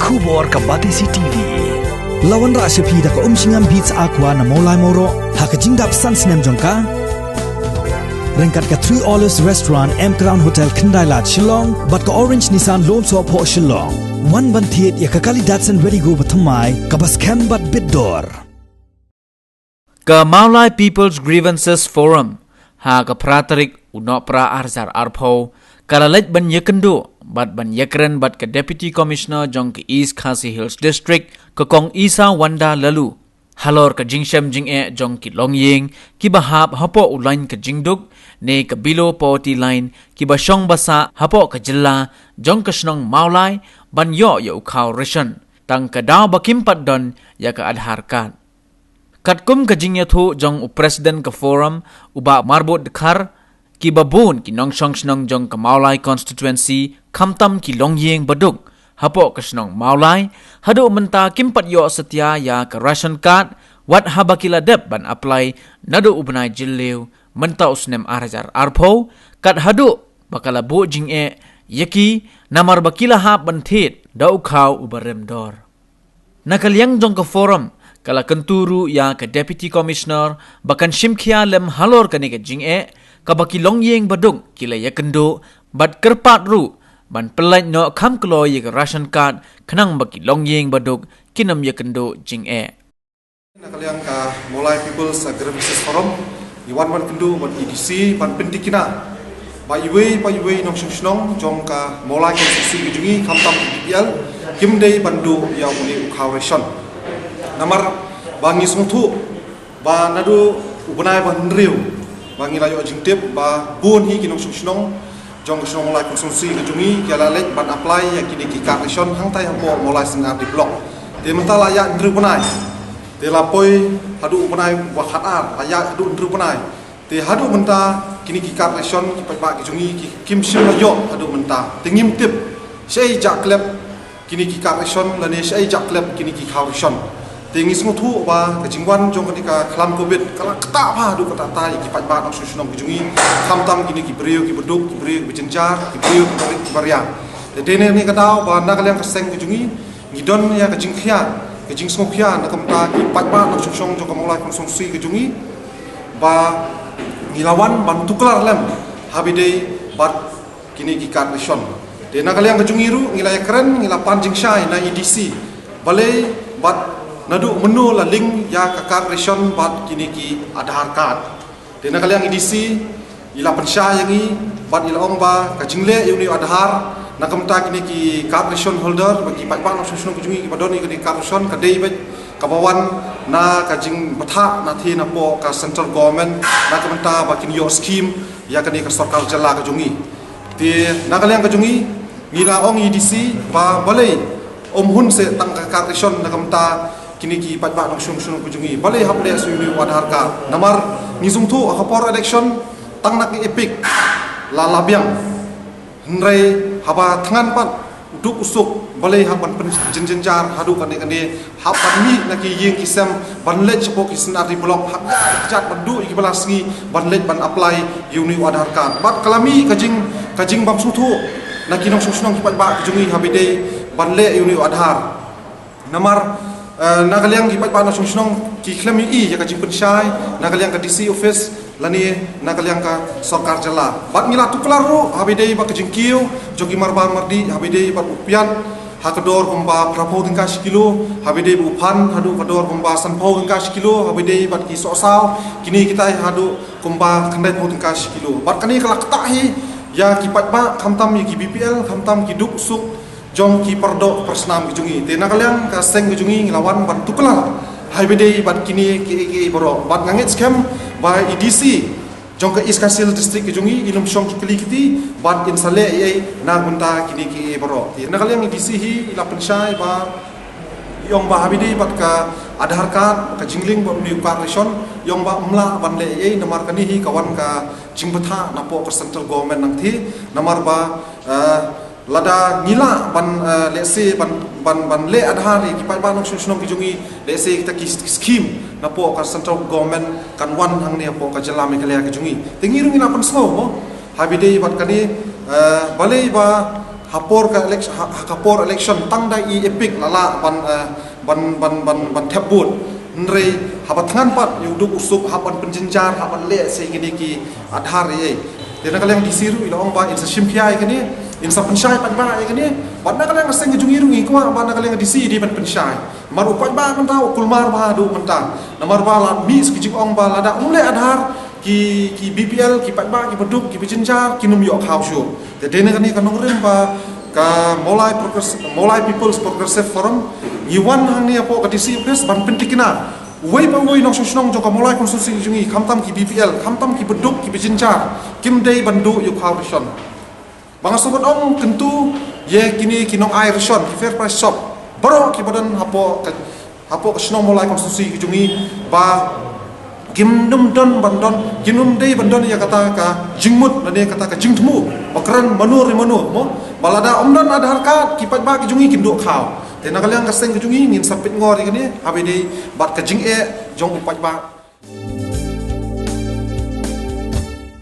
Kubor ka Batisi TV. Lawan rasipi da ka umsingam beats aqua na molai moro haka jingdap sans nem jongka. Rengkat ka 3 Olives Restaurant M Crown Hotel Kendailat Shillong bat ka Orange Nissan Loan So Po Shillong. One bantiet ya ka kali Datsun Ready Go Batamai ka bas kem bat bidor. Ka Maulai People's Grievances Forum ha ka pratarik unok pra arzar arpo kalalet ban yakendo bat ban yakren bat ka Deputy Commissioner jong ka East Khasi Hills District ka kong Isa Wanda lalu halor ka Jingeh jong ki Longïing ki bahap hapo ulain ka Jingduk ne ka below poverty line ki ba shong basa hapo ka jilla jong ka snong Maulai ban yo Khaw Reshon tang ka daw bakim pat don ya ka Aadhaar card katkum ka Jingeh thu jong President ka forum uba marbot dekhar ki babun ki nong shong snong jong ka Maulai constituency kamtam ki Longïing baduk hapo ka snong Maulai hadu menta kimpat yo setia ya ka ration card wat habakila dep ban apply nadu ubnai jillew menta usnem arjar arpo kat hadu bakala bu Jingeh yaki namar bakila hap banthit dau Khaw ubarem dor nakaliang jong ka forum kala kenturu ya ka Deputy Commissioner bakan shimkhia lem halor ka ni ka Jingeh ka baki Longïing badung kila yakendo bat kerpat ru ban pelai no kham klo ye ka ration card khnang baki Longïing baduk kinam yakendo Jingeh nakaliang ka Maulai People's Grievances Forum iwan ban kendo ban EDC ban pentikina ba iwe nong snong jong ka Maulai konstitusi gejungi kamtam BPL kimdei bandu ya uni Khaw Reshon namar bangi sungtu ba nadu ubnai ban riu bangi layo jingtip ba bun hi kinong snong jong snong Maulai konstitusi gejungi kala lek ban apply ya kini ki Khaw Reshon hang tai hampo Maulai sengar di blok de mentala ya ndru bunai de lapoi hadu bunai wa khatar aya hadu ndru bunai de hadu menta kini ki Khaw Reshon ki pa gejungi ki kim shim layo hadu menta tingim tip sei jak klep kini ki Khaw Reshon lane sei jak klep kini ki Khaw Reshon tingi semua tu ba kejingwan jong ketika kelam covid kala ketak pa du kata tai ki pat nak susunong kejungi tam kini ki beriu ki beduk ki beriu berjenjar ki beriu ki baria de dene ni kata ba nak kalian keseng kejungi ngidon ya kejingkhia kejing semua khia nak kamta ki pat nak susung jong Maulai konsumsi kejungi ba ngilawan bantu kelar lem habidei bat kini ki Khaw Reshon de nak kalian kejungi ru ngilai keren ngilapan jingshai na EDC balai bat nadu menu la link ya ka Khaw Reshon bat kini ki Aadhaar card de na kaliang EDC ila pensya yangi bat ila ongba ka jingle yuni Aadhaar na kamta kini ki Khaw Reshon holder bagi pat no susung kujungi ki badoni kini Khaw Reshon ka dei bet ka bawan na ka jing batha na thi na po ka central government na kamta ba kini yo scheme ya kini ka sarkar jala ka jungi de na kaliang ka jungi ngila ong EDC ba balai hun se tang ka Khaw Reshon na kamta kini ki pat nok sung kujungi balai haple suni Aadhaar ka namar nizung tu akapor election tang nak epic la labiang nrai haba thangan pat duk usuk balai haban jenjar hadu kane haban mi naki yeng kisam banlet chapok kisna di blok hak jat bandu iki balasngi banlet ban apply uni Aadhaar ka bat kalami kajing bam sutu naki nok sung ki pat kujungi habide banle uni Aadhaar namar nakaliang ki pat na sung ki klami I ya ka jing pensyai nakaliang ka DC office lani nakaliang ka sarkar jala bat ngila tuklar ru habidei ba ka jingkiu jogi marba mardi habidei bat upian hakador kumba prapo tingka kilo habidei upan hadu kador kumba sanpo tingka kilo habidei bat ki sosau kini kita hadu kumba kendai po tingka kilo bat kani kala ketahi ya ki pat ba kamtam ki BPL kamtam ki duk suk jong ki perdo persnam kejungi te nakaliang ka seng kejungi nglawan ban tukla haibede ban kini ki boro ban ngangit scam ba EDC jong ka East Khasi Hills District kejungi ilum shong ki kli kiti ban insale ai na gunta kini ki boro te nakaliang EDC hi ila pensyai ba yong ba habide bat ka Aadhaar card ka jingling ba ni Khaw Reshon yong ba umla ban le ai namar kani hi kawan ka jingbetha na po ka central government nang thi namar ba lada ngila ban lese ban le Aadhaar ki pat ban nok kijungi lese kita ki scheme na po ka central government kan wan hang ne po ka jala me kala kijungi tingiru ngila pan snow mo habide bat kani balai ba hapor election tang dai I epic lala ban tabut nrei habatngan pat yuduk usuk haban penjenjar haban le segini ki Aadhaar ye dena kaleng disiru ilong ba insa shimpiai kani insa pensyai pat ba kani badna kaleng aseng jungiru ikwa badna kaleng disi di ban pensyai maru pat ba kan tau kulmar ba du mentang namar ba la mi skijik ong ba lada umle Aadhaar ki BPL ki pat ba ki beduk ki penjenjar ki num yok Khaw shu dena kani kanong rem ba ka molai people's progressive forum yiwan hang ni apo ka disi pres ban pentikina wei pa wei nong shong jong ka molai konstitusi jungi khamtam ki BPL khamtam ki beduk ki bijinjar kim dei bandu yu Khaw Reshon bang sobat ong tentu ye kini kinong ai Reshon ki fair price shop baro ki badan hapo ka shnong molai konstitusi jungi ba kim dum don bandon kinum dei bandon ya kata ka jingmut dan ya kata ka jingtmu bakran manur mo balada omdan Aadhaar card ki pat ba ki jungi kim do Khaw tena kalian kaseng ki jungi ngin sapit ngor ni kani habe dei bat ka Jingeh jong pat ba